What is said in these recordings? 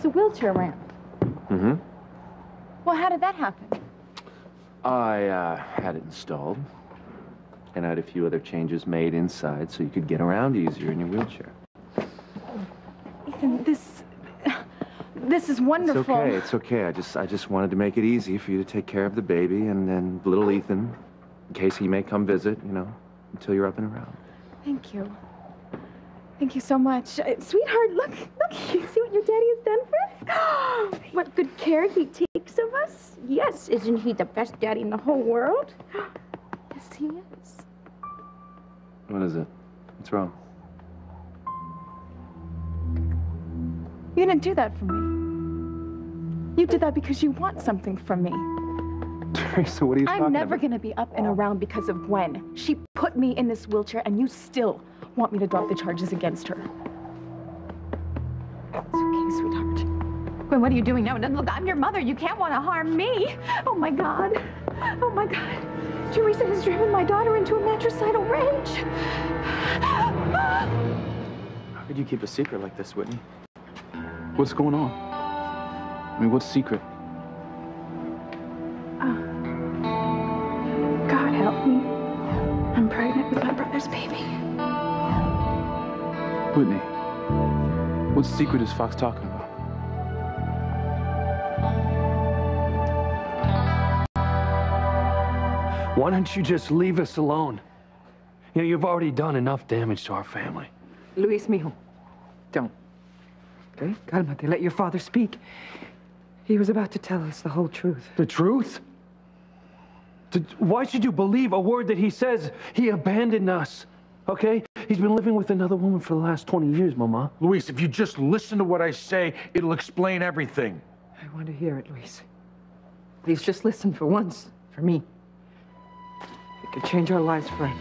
there's a wheelchair ramp. Mm-hmm. Well, how did that happen? I had it installed, and I had a few other changes made inside so you could get around easier in your wheelchair. Ethan, this is wonderful. It's okay. I just wanted to make it easy for you to take care of the baby and then little Ethan, in case he may come visit, you know, until you're up and around. Thank you. Thank you so much. Sweetheart, look, you see what your daddy has done for us? What good care he takes of us. Yes, isn't he the best daddy in the whole world? Yes, he is. What is it? What's wrong? You didn't do that for me. You did that because you want something from me. Teresa, what are you talking about? I'm never going to be up and around because of Gwen. She put me in this wheelchair, and you still want me to drop the charges against her. It's okay, sweetheart. Gwen, what are you doing now? Look, I'm your mother. You can't want to harm me. Oh, my God. Oh, my God. Teresa has driven my daughter into a matricidal rage. How could you keep a secret like this, Whitney? What's going on? I mean, what's secret? God help me. I'm pregnant with my brother's baby. Whitney, what secret is Fox talking about? Why don't you just leave us alone? You know, you've already done enough damage to our family. Luis, mijo, don't. Okay? Cálmate, let your father speak. He was about to tell us the whole truth. The truth? Why should you believe a word that he says? He abandoned us, okay? He's been living with another woman for the last 20 years, Mama. Luis, if you just listen to what I say, it'll explain everything. I want to hear it, Luis. Please just listen for once, for me. It could change our lives forever.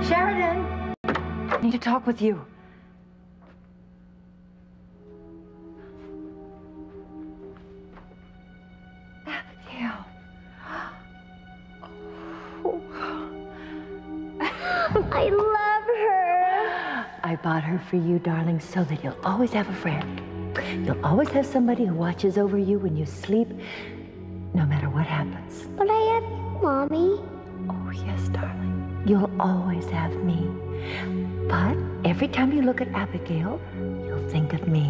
Sheridan! I need to talk with you. Abigail. I love her. I bought her for you, darling, so that you'll always have a friend. You'll always have somebody who watches over you when you sleep, no matter what happens. But I have you, Mommy. Oh, yes, darling. You'll always have me. But every time you look at Abigail, you'll think of me.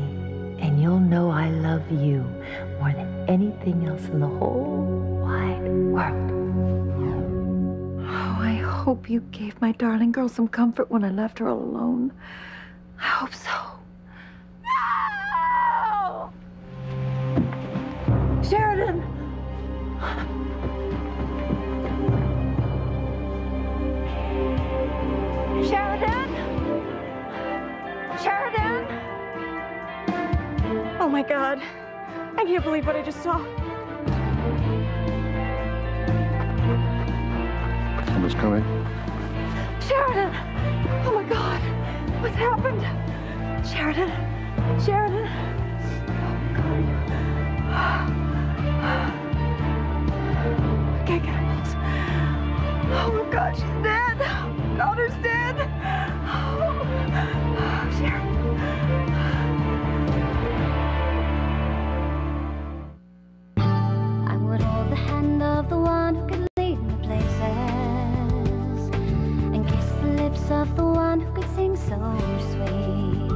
And you'll know I love you more than anything else in the whole wide world. Oh, I hope you gave my darling girl some comfort when I left her all alone. I hope so. No! Sheridan! Sheridan? Sheridan? Oh, my God. I can't believe what I just saw. Someone's coming. Sheridan! Oh, my God. What's happened? Sheridan? Sheridan? I can't get her pulse. Oh, my God, she's dead. Daughter's dead. Oh, Sheridan. I would hold the hand of the one who could lead me places and kiss the lips of the one who could sing so sweet.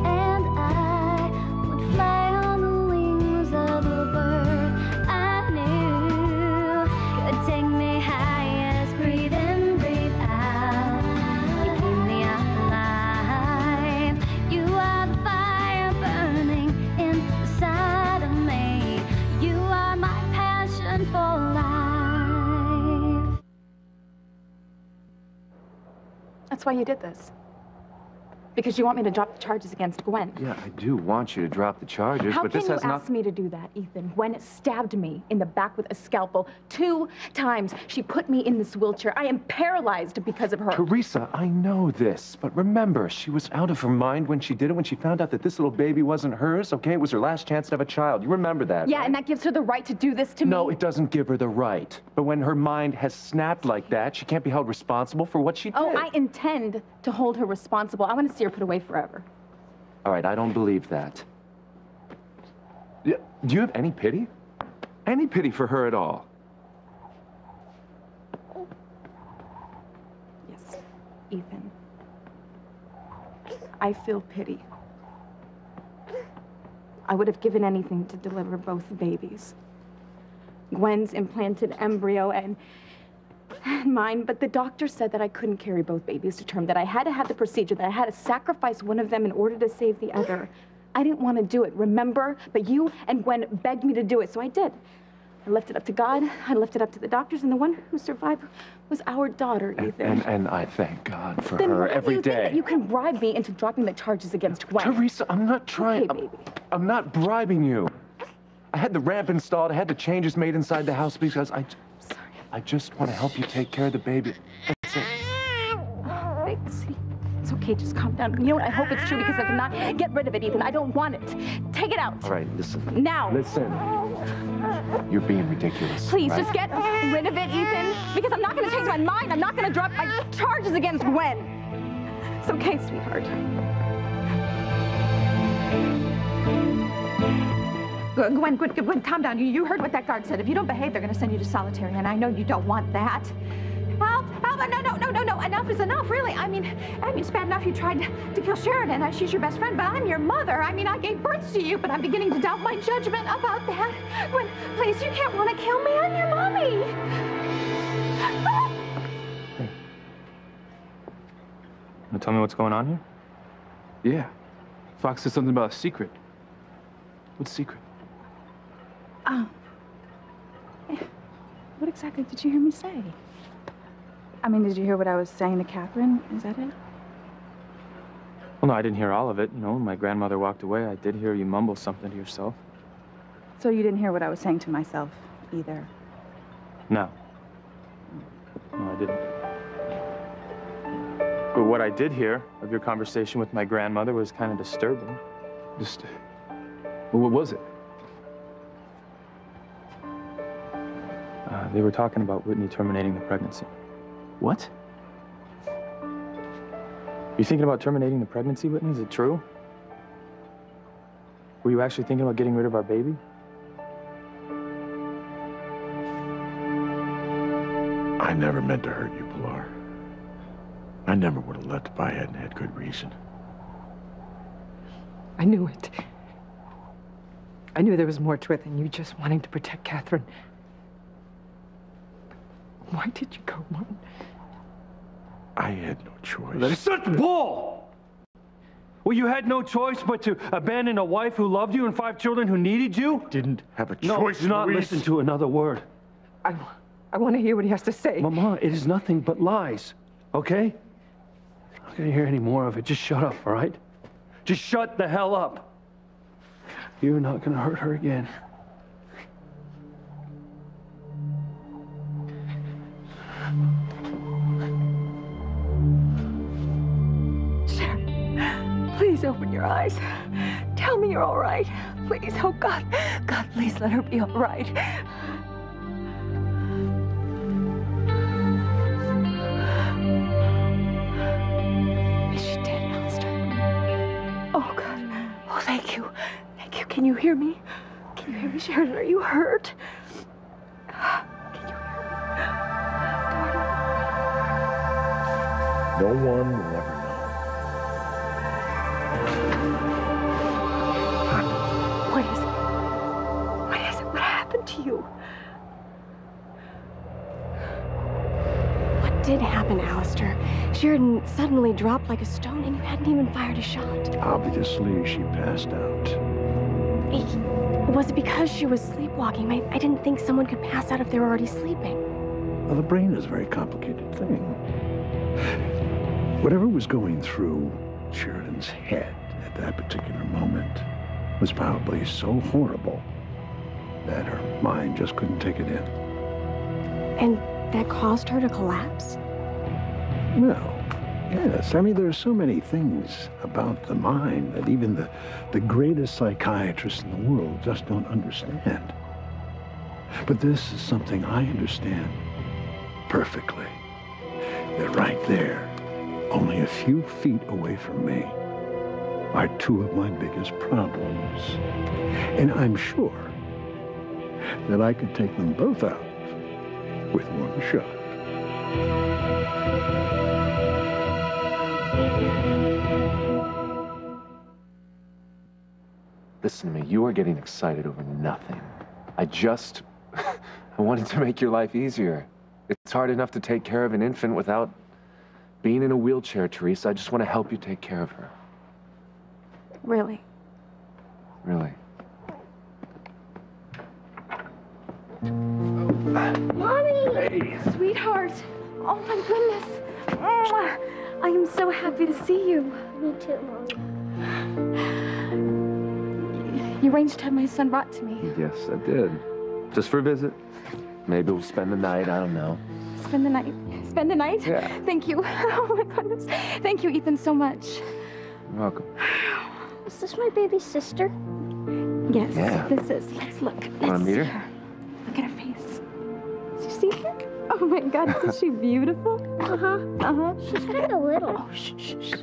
And I would fly on the wings of a bird I knew could take me high as breathe in, breathe out. You keep me alive. You are the fire burning inside of me. You are my passion for life. That's why you did this. Because you want me to drop the charges against Gwen. Yeah, I do want you to drop the charges, How but can this you has ask me to do that, Ethan? Gwen stabbed me in the back with a scalpel 2 times. She put me in this wheelchair. I am paralyzed because of her. Teresa, I know this, but remember, she was out of her mind when she did it, when she found out that this little baby wasn't hers, okay? It was her last chance to have a child. You remember that, Yeah, right? and that gives her the right to do this to me? No, it doesn't give her the right. But when her mind has snapped like that, she can't be held responsible for what she did. Oh, I intend to hold her responsible. I want to see her put away forever. All right, I don't believe that. Yeah, do you have any pity? Any pity for her at all? Yes, Ethan. I feel pity. I would have given anything to deliver both babies. Gwen's implanted embryo and mine, but the doctor said that I couldn't carry both babies to term, that I had to have the procedure, that I had to sacrifice one of them in order to save the other. I didn't want to do it, remember? But you and Gwen begged me to do it, so I did. I left it up to God, I left it up to the doctors, and the one who survived was our daughter, Ethan. And I thank God for Then her why do every you think day. that you can bribe me into dropping the charges against Gwen? Teresa, I'm not trying. Okay, baby. I'm not bribing you. I had the ramp installed. I had the changes made inside the house because I just want to help you take care of the baby. That's it. Thanks. It's okay, just calm down. You know what? I hope it's true, because if not, get rid of it, Ethan. I don't want it. Take it out. All right, listen. Now. Listen. You're being ridiculous. Please, right? just get rid of it, Ethan. Because I'm not going to change my mind. I'm not going to drop my charges against Gwen. It's okay, sweetheart. Gwen, calm down. You heard what that guard said. If you don't behave, they're going to send you to solitary, and I know you don't want that. Help! No. Enough is enough, really. I mean, it's bad enough you tried to kill Sheridan. She's your best friend, but I'm your mother. I mean, I gave birth to you, but I'm beginning to doubt my judgment about that. Gwen, please, you can't want to kill me. I'm your mommy. Hey. Want to tell me what's going on here? Yeah. Fox said something about a secret. What secret? What exactly did you hear me say? I mean, did you hear what I was saying to Catherine? Is that it? Well, no, I didn't hear all of it. You know, when my grandmother walked away, I did hear you mumble something to yourself. So you didn't hear what I was saying to myself either? No. No, I didn't. But what I did hear of your conversation with my grandmother was kind of disturbing. Well, what was it? They were talking about Whitney terminating the pregnancy. What? You thinking about terminating the pregnancy, Whitney? Is it true? Were you actually thinking about getting rid of our baby? I never meant to hurt you, Pilar. I never would have left if I hadn't had good reason. I knew it. I knew there was more to it than you just wanting to protect Catherine. Why did you go, Martin? I had no choice. That is such bull! Well, you had no choice but to abandon a wife who loved you and 5 children who needed you? Didn't have a No, choice, do not Luis. listen to another word. I want to hear what he has to say. Mama, it is nothing but lies, okay? I'm not gonna hear any more of it. Just shut up, all right? Just shut the hell up. You're not gonna hurt her again. Please open your eyes. Tell me you're all right. Please, oh God. God, please let her be all right. Is she dead, Alistair? Oh, God. Oh, thank you. Thank you. Can you hear me? Can you hear me, Sheridan? Are you hurt? Can you hear me? No one will ever know. What is it? What is it? What happened to you? What did happen, Alistair? Sheridan suddenly dropped like a stone and you hadn't even fired a shot. Obviously, she passed out. Was it because she was sleepwalking? I didn't think someone could pass out if they were already sleeping. Well, the brain is a very complicated thing. Whatever was going through Sheridan's head at that particular moment was probably so horrible that her mind just couldn't take it in. And that caused her to collapse? Well, yes. I mean, there are so many things about the mind that even the greatest psychiatrists in the world just don't understand. But this is something I understand perfectly. That right there, only a few feet away from me, are two of my biggest problems. And I'm sure that I could take them both out with one shot. Listen to me, you are getting excited over nothing. I wanted to make your life easier. It's hard enough to take care of an infant without being in a wheelchair, Teresa. I just want to help you take care of her. Really? Really. Mommy! Hey. Sweetheart! Oh my goodness! Mwah. I am so happy to see you. Me too, Mom. You arranged to have my son brought to me. Yes, I did. Just for a visit. Maybe we'll spend the night, I don't know. Spend the night? Spend the night? Yeah. Thank you. Oh my goodness. Thank you, Ethan, so much. You're welcome. Is this my baby sister? Yes, Yeah. this is. Let's look. Want to meet her? Look at her face. Did you see her? Oh my God, isn't she beautiful? Uh-huh. Uh-huh. She's kind of little. Oh, shh, shh, shh.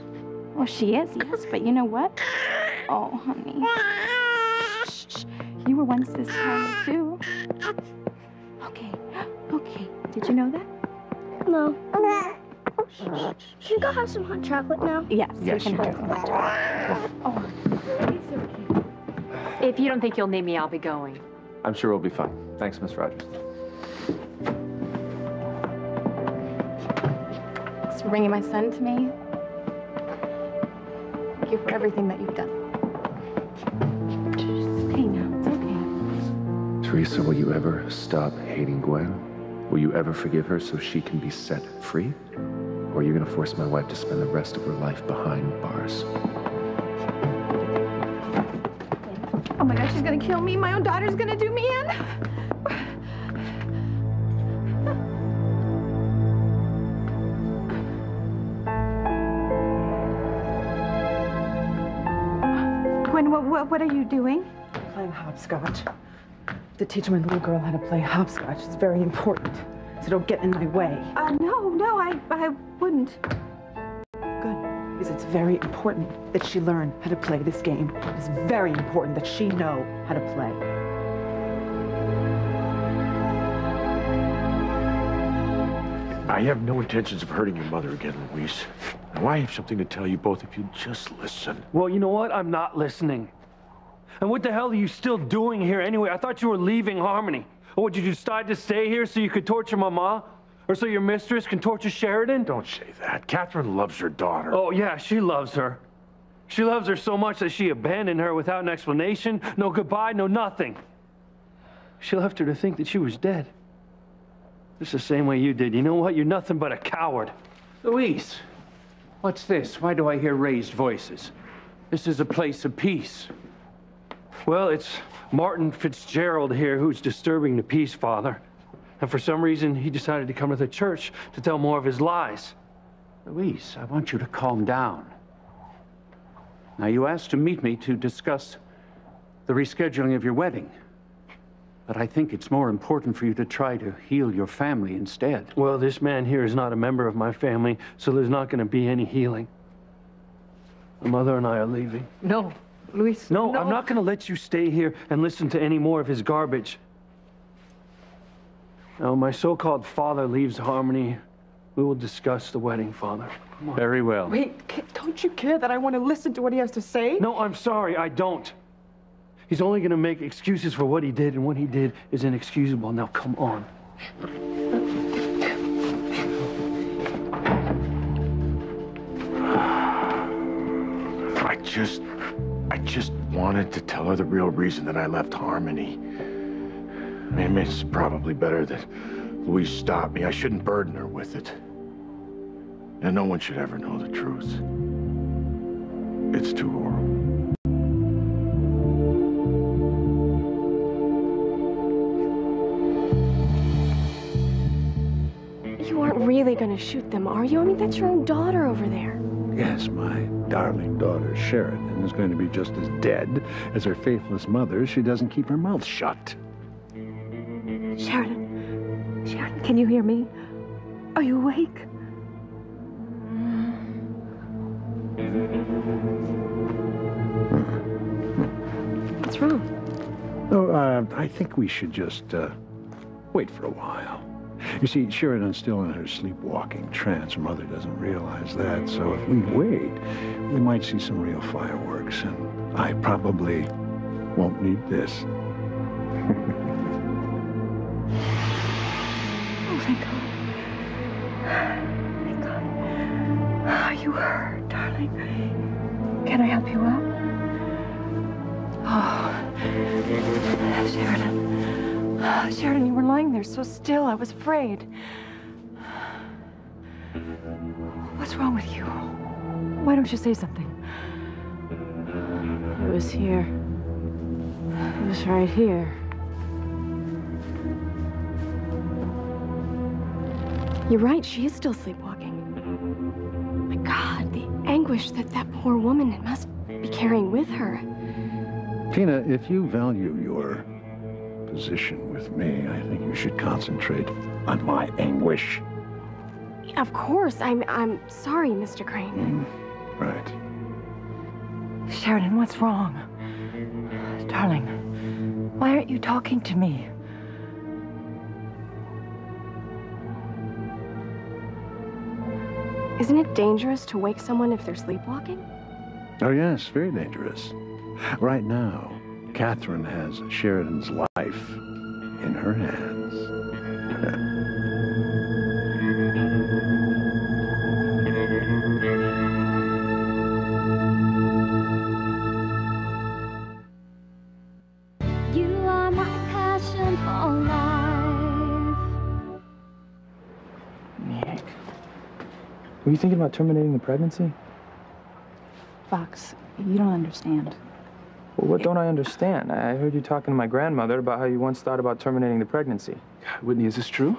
Well, she is, yes, but you know what? Oh, honey. Shh, shh. You were once this tiny, too. Okay, okay. Did you know that? No. Should we go have some hot chocolate now? Yes, Yes, we you can have can. some hot chocolate. Oh, it's okay. If you don't think you'll need me, I'll be going. I'm sure we'll be fine. Thanks, Miss Rogers. Thanks for bringing my son to me. Thank you for everything that you've done. It's okay now. It's okay. Teresa, will you ever stop hating Gwen? Will you ever forgive her so she can be set free? Or are you going to force my wife to spend the rest of her life behind bars? Oh my God, she's gonna kill me. My own daughter's gonna do me in. Gwen, what are you doing? Playing hopscotch. To teach my little girl how to play hopscotch. It's very important. So don't get in my way. No, I wouldn't. Good. Because it's very important that she learn how to play this game. It's very important that she know how to play. I have no intentions of hurting your mother again, Louise. Now, I have something to tell you both if you'd just listen. Well, you know what? I'm not listening. And what the hell are you still doing here anyway? I thought you were leaving Harmony. Or would you decide to stay here so you could torture Mama? Or so your mistress can torture Sheridan? Don't say that. Catherine loves her daughter. Oh, yeah, she loves her. She loves her so much that she abandoned her without an explanation. No goodbye, no nothing. She left her to think that she was dead. Just the same way you did. You know what? You're nothing but a coward. Louise, what's this? Why do I hear raised voices? This is a place of peace. Well, it's Martin Fitzgerald here who's disturbing the peace, Father. And for some reason, he decided to come to the church to tell more of his lies. Louise, I want you to calm down. Now, you asked to meet me to discuss the rescheduling of your wedding. But I think it's more important for you to try to heal your family instead. Well, this man here is not a member of my family, so there's not going to be any healing. My mother and I are leaving. No, Luis. No, I'm not going to let you stay here and listen to any more of his garbage. Now, when my so-called father leaves Harmony, we will discuss the wedding, Father. Come on. Very well. Wait, don't you care that I want to listen to what he has to say? No, I'm sorry, I don't. He's only going to make excuses for what he did, and what he did is inexcusable. Now, come on. I just wanted to tell her the real reason that I left Harmony. I mean, it's probably better that Louise stopped me. I shouldn't burden her with it. And no one should ever know the truth. It's too horrible. You aren't really going to shoot them, are you? I mean, that's your own daughter over there. Yes, my darling daughter Sheridan is going to be just as dead as her faithless mother if she doesn't keep her mouth shut. Sheridan. Sheridan, can you hear me? Are you awake? What's wrong? Oh, I think we should just wait for a while. You see, Sheridan's still in her sleepwalking trance. Her mother doesn't realize that, so if we wait, we might see some real fireworks, and I probably won't need this. Oh, thank God. Thank God. Are you hurt, darling? Can I help you up? Oh, Sheridan. Sheridan, you were lying there so still. I was afraid. What's wrong with you? Why don't you say something? It was here. It was right here. You're right, she is still sleepwalking. My God, the anguish that that poor woman must be carrying with her. Tina, if you value your position with me, I think you should concentrate on my anguish. Of course, I'm sorry, Mr. Crane. Right. Sheridan, what's wrong? Darling, why aren't you talking to me? Isn't it dangerous to wake someone if they're sleepwalking? Oh, yes, very dangerous. Right now, Catherine has Sheridan's life in her hands. You are my passion for life. Nick. Were you thinking about terminating the pregnancy? Fox, you don't understand. Well, what don't I understand? I heard you talking to my grandmother about how you once thought about terminating the pregnancy. Whitney, is this true?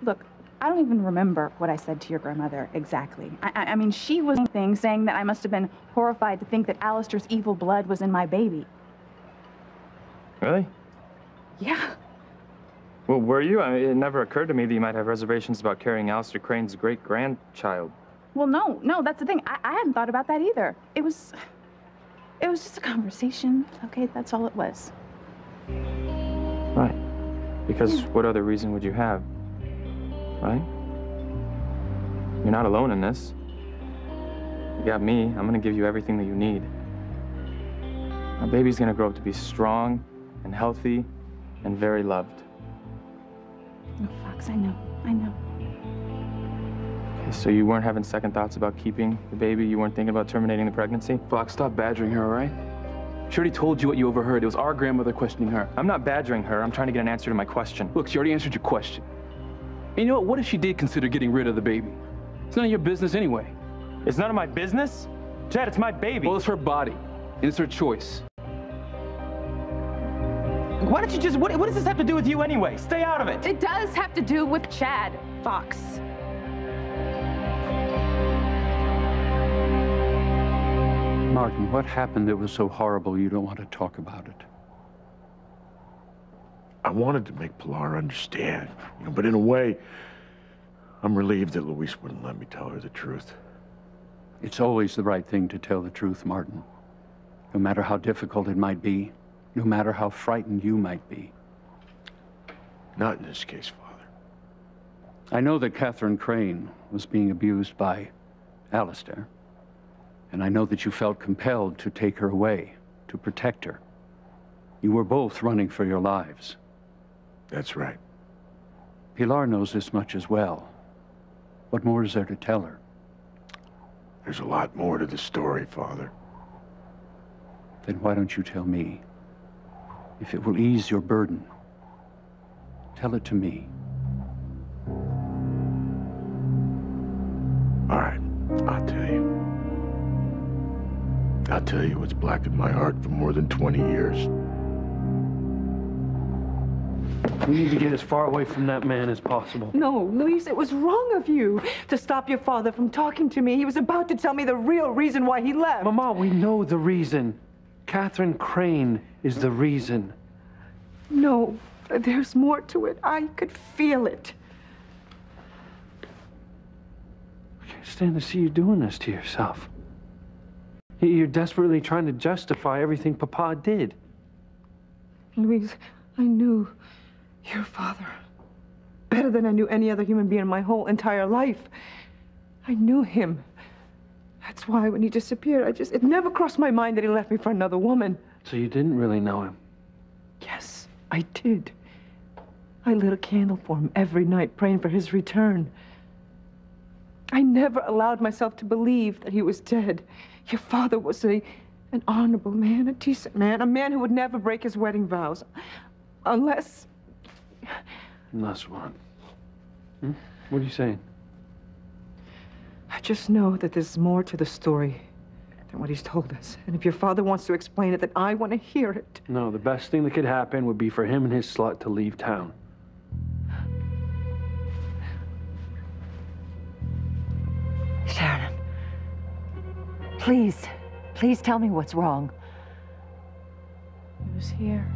Look, I don't even remember what I said to your grandmother exactly. I mean, she was saying that I must have been horrified to think that Alistair's evil blood was in my baby. Really? Yeah. Well, were you? I mean, it never occurred to me that you might have reservations about carrying Alistair Crane's great-grandchild. Well, no, that's the thing. I hadn't thought about that either. It was just a conversation, okay? That's all it was. Right. Because what other reason would you have? Right? You're not alone in this. You got me. I'm gonna give you everything that you need. Our baby's gonna grow up to be strong and healthy and very loved. No, Fox, I know. Okay, so you weren't having second thoughts about keeping the baby? You weren't thinking about terminating the pregnancy? Fox, stop badgering her, all right? She already told you what you overheard. It was our grandmother questioning her. I'm not badgering her. I'm trying to get an answer to my question. Look, she already answered your question. And you know what? What if she did consider getting rid of the baby? It's none of your business anyway. It's none of my business? Chad, it's my baby. Well, it's her body, and it's her choice. Why don't you just... What does this have to do with you anyway? Stay out of it. It does have to do with Chad, Fox. Martin, what happened that was so horrible you don't want to talk about it? I wanted to make Pilar understand, but in a way, I'm relieved that Luis wouldn't let me tell her the truth. It's always the right thing to tell the truth, Martin. No matter how difficult it might be, no matter how frightened you might be. Not in this case, Father. I know that Catherine Crane was being abused by Alistair. And I know that you felt compelled to take her away, to protect her. You were both running for your lives. That's right. Pilar knows this much as well. What more is there to tell her? There's a lot more to the story, Father. Then why don't you tell me? If it will ease your burden, tell it to me. All right, I'll tell you. I'll tell you what's blackened my heart for more than 20 years. We need to get as far away from that man as possible. No, Luis, it was wrong of you to stop your father from talking to me. He was about to tell me the real reason why he left. Mama, we know the reason. Catherine Crane is the reason. No, there's more to it. I could feel it. I can't stand to see you doing this to yourself. You're desperately trying to justify everything Papa did. Luis, I knew your father better than I knew any other human being in my whole entire life. I knew him. That's why when he disappeared, it never crossed my mind that he left me for another woman. So you didn't really know him? Yes, I did. I lit a candle for him every night, praying for his return. I never allowed myself to believe that he was dead. Your father was an honorable man, a decent man, a man who would never break his wedding vows. Unless... Unless what? What are you saying? I just know that there's more to the story than what he's told us. And if your father wants to explain it, then I want to hear it. No, the best thing that could happen would be for him and his slut to leave town. Sharon, please tell me what's wrong. Who's here?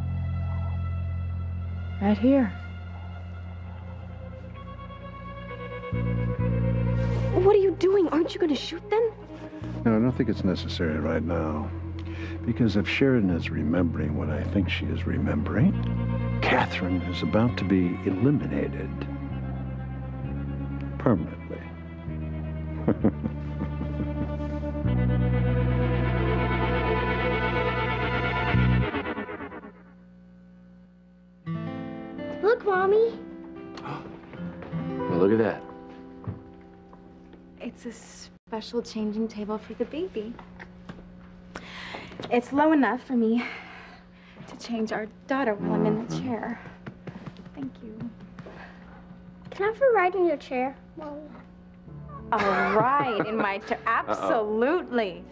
Right here. What are you doing? Aren't you going to shoot them? No, I don't think it's necessary right now. Because if Sharon is remembering what I think she is remembering, Catherine is about to be eliminated. Permanently. Look, Mommy. Well, look at that. It's a special changing table for the baby. It's low enough for me to change our daughter while I'm in the chair. Thank you. Can I have a ride in your chair, Mommy? All right, in my chair. Absolutely.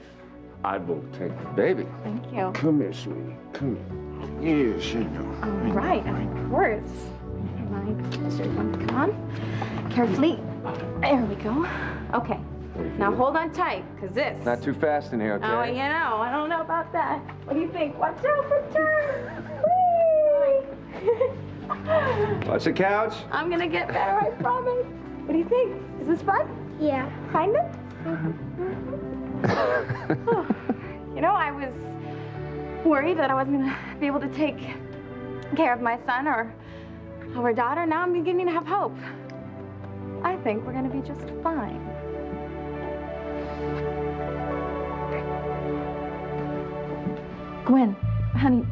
I will take the baby. Thank you. Come here, sweetie. Come here. Yes, you know. All right, of course. My pleasure. You want to come on? Carefully. There we go. Okay. Now hold on tight, because this... Not too fast in here, okay? Oh, you know, I don't know about that. What do you think? Watch out for turns. Whee! Watch the couch. I'm going to get better, I promise. What do you think? Is this fun? Yeah. Kind of? You know, I was worried that I wasn't going to be able to take care of my son or our daughter. Now I'm beginning to have hope. I think we're going to be just fine. Gwen, honey,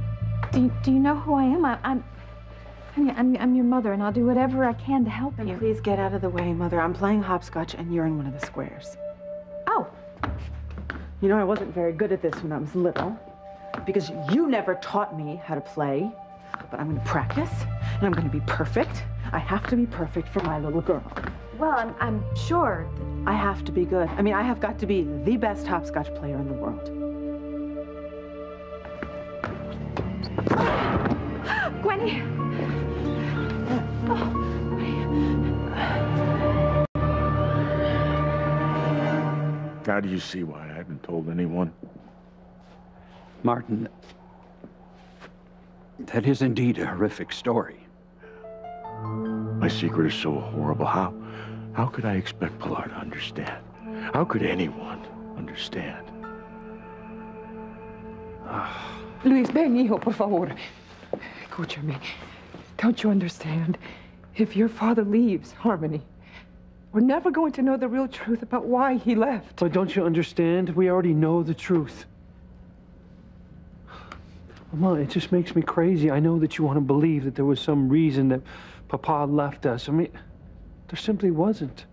do you know who I am? I'm your mother, and I'll do whatever I can to help you. Please get out of the way, Mother. I'm playing hopscotch, and you're in one of the squares. Oh. You know, I wasn't very good at this when I was little, because you never taught me how to play. But I'm going to practice, and I'm going to be perfect. I have to be perfect for my little girl. Well, I'm sure that I have to be good. I mean, I have got to be the best hopscotch player in the world. Gwenny! Now do you see why I haven't told anyone? Martin, that is indeed a horrific story. My secret is so horrible. How could I expect Pilar to understand? How could anyone understand? Luis, ven, hijo, por favor. Escúchame. Don't you understand? If your father leaves Harmony, we're never going to know the real truth about why he left. But don't you understand? We already know the truth. Mama, it just makes me crazy. I know that you want to believe that there was some reason that Papa left us. I mean, there simply wasn't.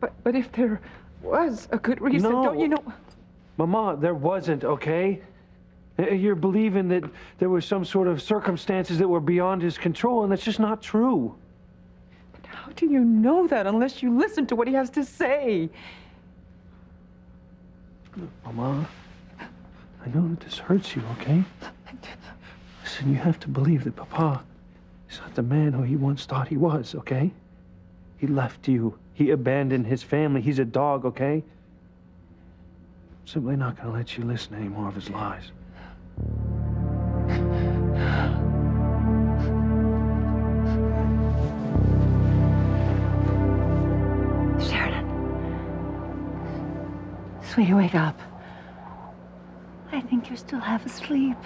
But if there was a good reason, don't you know? Mama, there wasn't, okay? You're believing that there was some sort of circumstances that were beyond his control, and that's just not true. But how do you know that unless you listen to what he has to say? Mama, I know that this hurts you, okay? Listen, you have to believe that Papa is not the man who he once thought he was, okay? He left you. He abandoned his family. He's a dog, okay? I'm simply not going to let you listen to any more of his lies. Sheridan. Sweetie, wake up. I think you're still half asleep.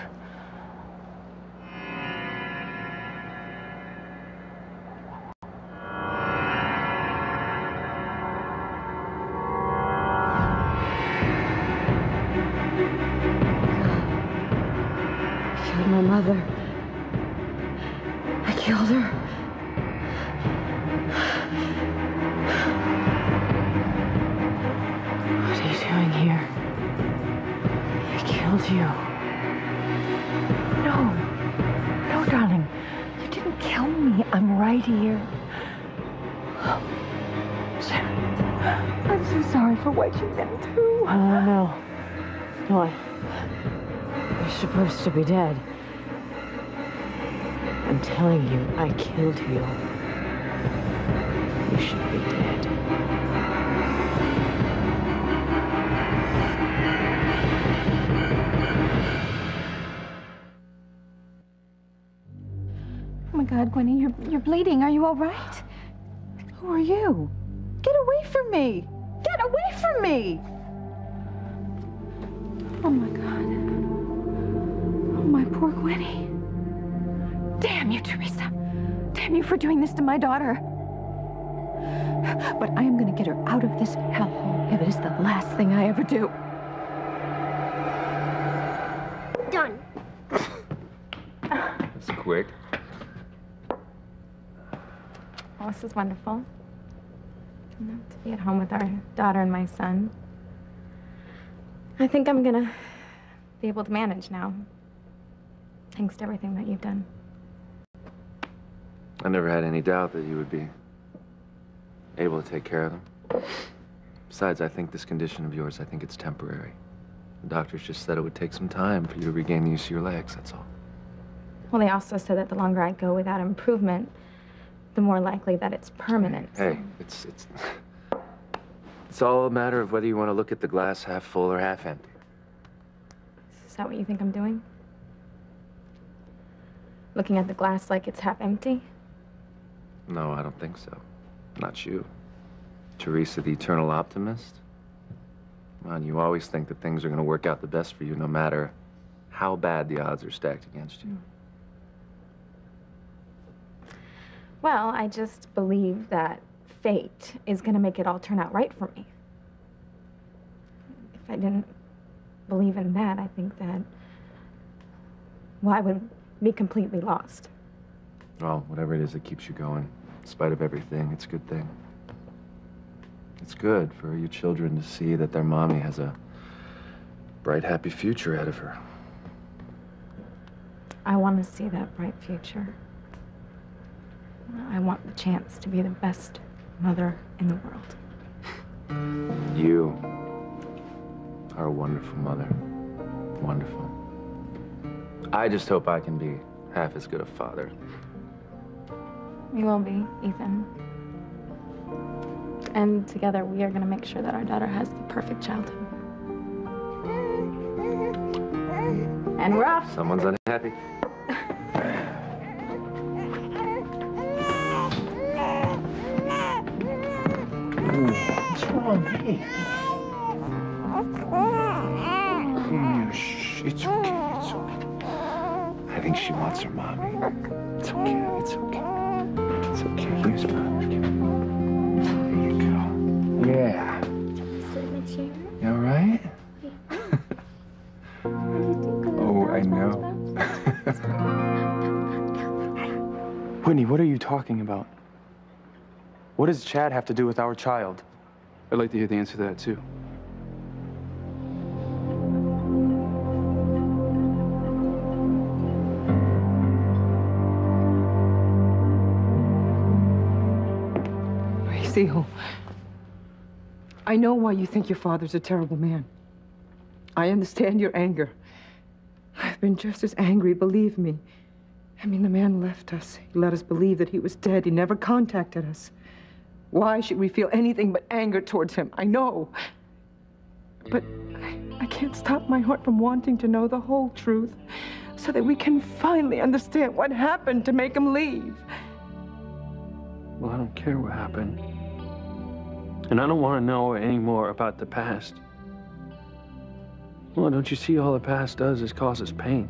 My mother. I killed her. What are you doing here? I killed you. No. No, darling. You didn't kill me. I'm right here. Sharon, I'm so sorry for what you've been through. No. No, you're supposed to be dead. I'm telling you, I killed you. You should be dead. Oh my God, Gwenny, you're bleeding. Are you all right? Who are you? Get away from me! Get away from me! Oh my God. Oh, my poor Gwenny. Damn you, Teresa. Damn you for doing this to my daughter. But I am going to get her out of this hellhole if it is the last thing I ever do. Done. That's quick. Well, this is wonderful. To be at home with our daughter and my son. I think I'm gonna be able to manage now. Thanks to everything that you've done. I never had any doubt that you would be able to take care of them. Besides, I think this condition of yours, I think it's temporary. The doctors just said it would take some time for you to regain the use of your legs, that's all. Well, they also said that the longer I go without improvement, the more likely that it's permanent. Hey, it's all a matter of whether you want to look at the glass half full or half empty. Is that what you think I'm doing? Looking at the glass like it's half empty? No, I don't think so. Not you. Teresa, the eternal optimist. Come on, you always think that things are going to work out the best for you, no matter how bad the odds are stacked against you. Well, I just believe that fate is going to make it all turn out right for me. If I didn't believe in that, I think that, well, I would be completely lost. Well, whatever it is that keeps you going, in spite of everything, it's a good thing. It's good for your children to see that their mommy has a bright, happy future ahead of her. I want to see that bright future. I want the chance to be the best mother in the world. You are a wonderful mother. Wonderful. I just hope I can be half as good a father. We will be, Ethan. And together we are going to make sure that our daughter has the perfect childhood. And we're off. Someone's unhappy. What's wrong? Hey. Shh, it's okay, it's okay. I think she wants her mommy. It's okay, it's okay. It's okay, here's mommy. There you go. Yeah. Sit in the chair. You all right? Oh, I know. Whitney, what are you talking about? What does Chad have to do with our child? I'd like to hear the answer to that, too. Seal, I know why you think your father's a terrible man. I understand your anger have been just as angry, believe me. I mean, the man left us. He let us believe that he was dead. He never contacted us. Why should we feel anything but anger towards him? I know. But I can't stop my heart from wanting to know the whole truth so that we can finally understand what happened to make him leave. Well, I don't care what happened. And I don't want to know any more about the past. Well, don't you see all the past does is causes pain?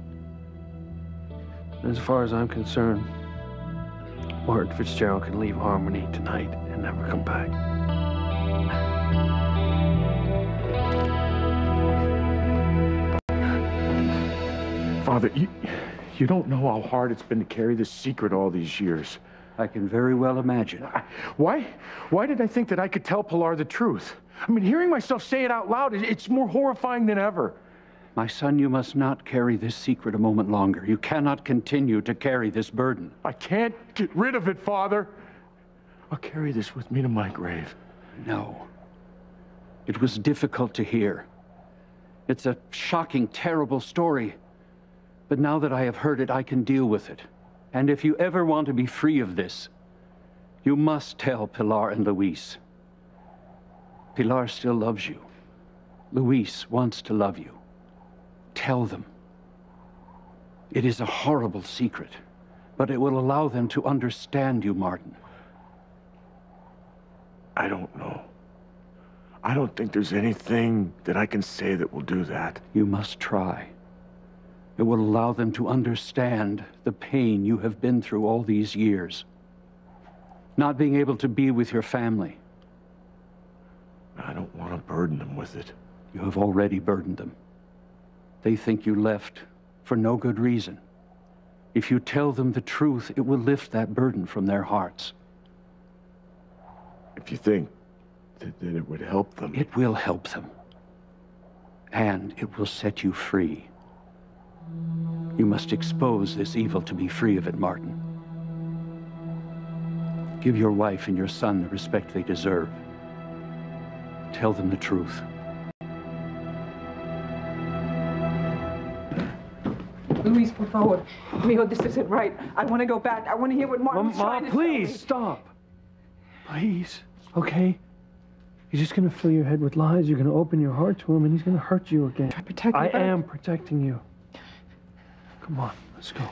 And as far as I'm concerned, Ward Fitzgerald can leave Harmony tonight and never come back. Father, you don't know how hard it's been to carry this secret all these years. I can very well imagine. Why did I think that I could tell Pilar the truth? I mean, hearing myself say it out loud, it's more horrifying than ever. My son, you must not carry this secret a moment longer. You cannot continue to carry this burden. I can't get rid of it, Father. I'll carry this with me to my grave. No. It was difficult to hear. It's a shocking, terrible story. But now that I have heard it, I can deal with it. And if you ever want to be free of this, you must tell Pilar and Luis. Pilar still loves you. Luis wants to love you. Tell them. It is a horrible secret, but it will allow them to understand you, Martin. I don't know. I don't think there's anything that I can say that will do that. You must try. It will allow them to understand the pain you have been through all these years. Not being able to be with your family. I don't want to burden them with it. You have already burdened them. They think you left for no good reason. If you tell them the truth, it will lift that burden from their hearts. If you think that it would help them. It will help them. And it will set you free. You must expose this evil to be free of it, Martin. Give your wife and your son the respect they deserve. Tell them the truth. Luis, por favor. Mijo, this isn't right. I want to go back. I want to hear what Martin's trying to please, tell me. stop. Please, okay? He's just gonna fill your head with lies. You're gonna open your heart to him, and he's gonna hurt you again. Protect me, I but am protecting you. Come on, let's go.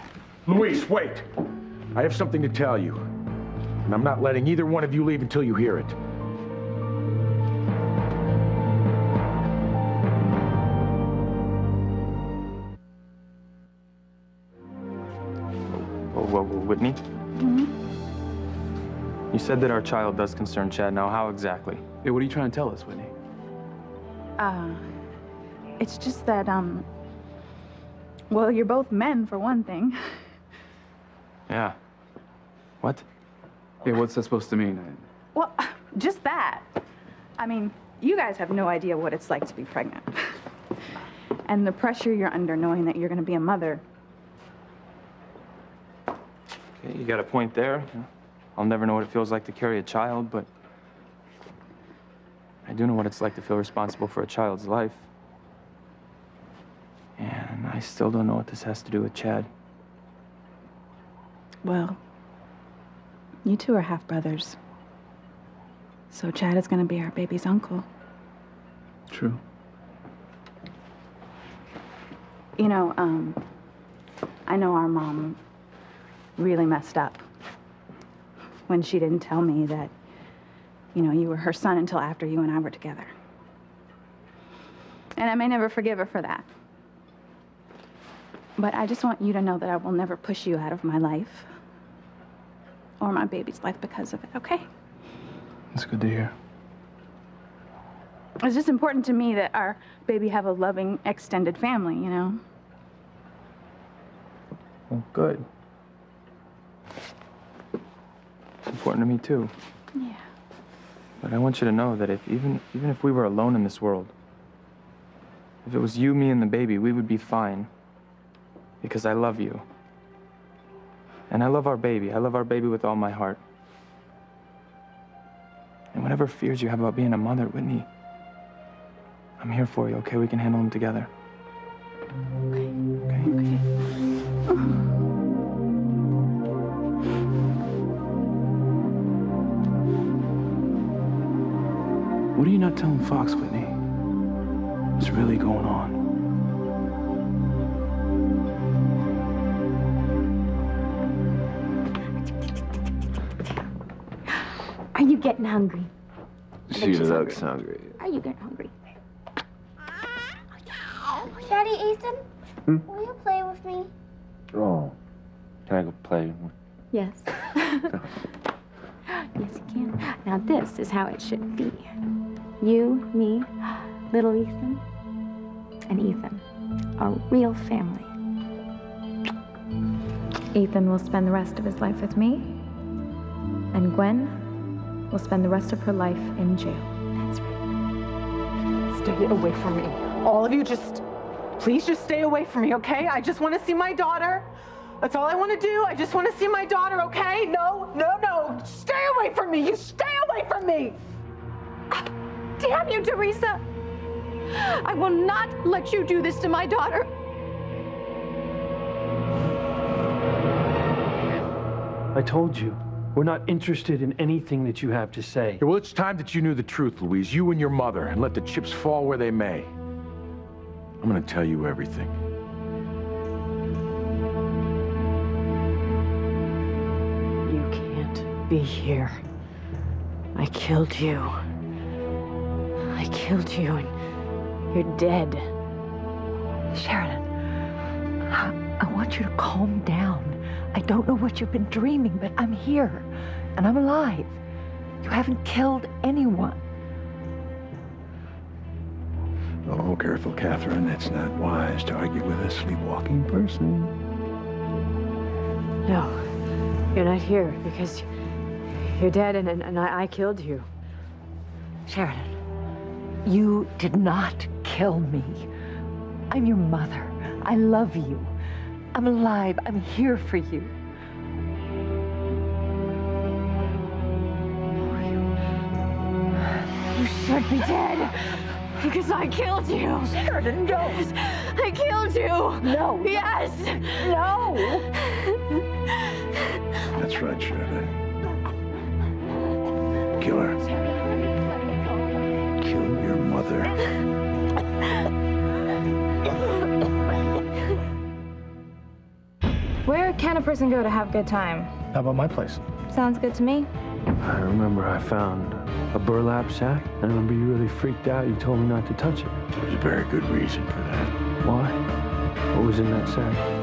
Luis, wait. I have something to tell you. And I'm not letting either one of you leave until you hear it. Whitney? You said that our child does concern Chad. Now, how exactly? Yeah, what are you trying to tell us, Whitney? It's just that, well, you're both men, for one thing. Yeah. What? Yeah, what's that supposed to mean? Well, just that. I mean, you guys have no idea what it's like to be pregnant. And the pressure you're under knowing that you're going to be a mother. Okay, you got a point there. I'll never know what it feels like to carry a child, but I do know what it's like to feel responsible for a child's life. And I still don't know what this has to do with Chad. Well, you two are half-brothers. So Chad is going to be our baby's uncle. True. You know, I know our mom really messed up when she didn't tell me that, you know, you were her son until after you and I were together. And I may never forgive her for that. But I just want you to know that I will never push you out of my life or my baby's life because of it, okay? That's good to hear. It's just important to me that our baby have a loving, extended family, you know? Well, good. It's important to me, too. Yeah. But I want you to know that even if we were alone in this world, if it was you, me, and the baby, we would be fine. Because I love you. And I love our baby. I love our baby with all my heart. And whatever fears you have about being a mother, Whitney, I'm here for you, okay? We can handle them together. Okay. What are you not telling Fox, Whitney? What's really going on? Are you getting hungry? She looks hungry. Are you getting hungry? Daddy, Ethan, will you play with me? Oh. Can I go play? Yes. Yes, you can. Now this is how it should be. You, me, little Ethan, and Ethan. A real family. Ethan will spend the rest of his life with me, and Gwen will spend the rest of her life in jail. That's right. Stay away from me. All of you please just stay away from me, okay? I just want to see my daughter. That's all I want to do. I just want to see my daughter, okay? No, no, no. Stay away from me. You stay away from me. Damn you, Teresa! I will not let you do this to my daughter. I told you, we're not interested in anything that you have to say. Well, it's time that you knew the truth, Louise. You and your mother, and let the chips fall where they may. I'm gonna tell you everything. You can't be here. I killed you. I killed you, and you're dead. Sheridan, I want you to calm down. I don't know what you've been dreaming, but I'm here, and I'm alive. You haven't killed anyone. Oh, careful, Catherine. It's not wise to argue with a sleepwalking person. No, you're not here because you're dead, and I killed you. Sheridan, you did not kill me. I'm your mother. I love you. I'm alive. I'm here for you. You should be dead. Because I killed you. Sheridan, no. I killed you. No. Yes. No. That's right, Sheridan. Kill her. Kill your mother. Where can a person go to have a good time? How about my place? Sounds good to me. I remember I found a burlap sack. I remember you really freaked out. You told me not to touch it. There's a very good reason for that. Why? What was in that sack?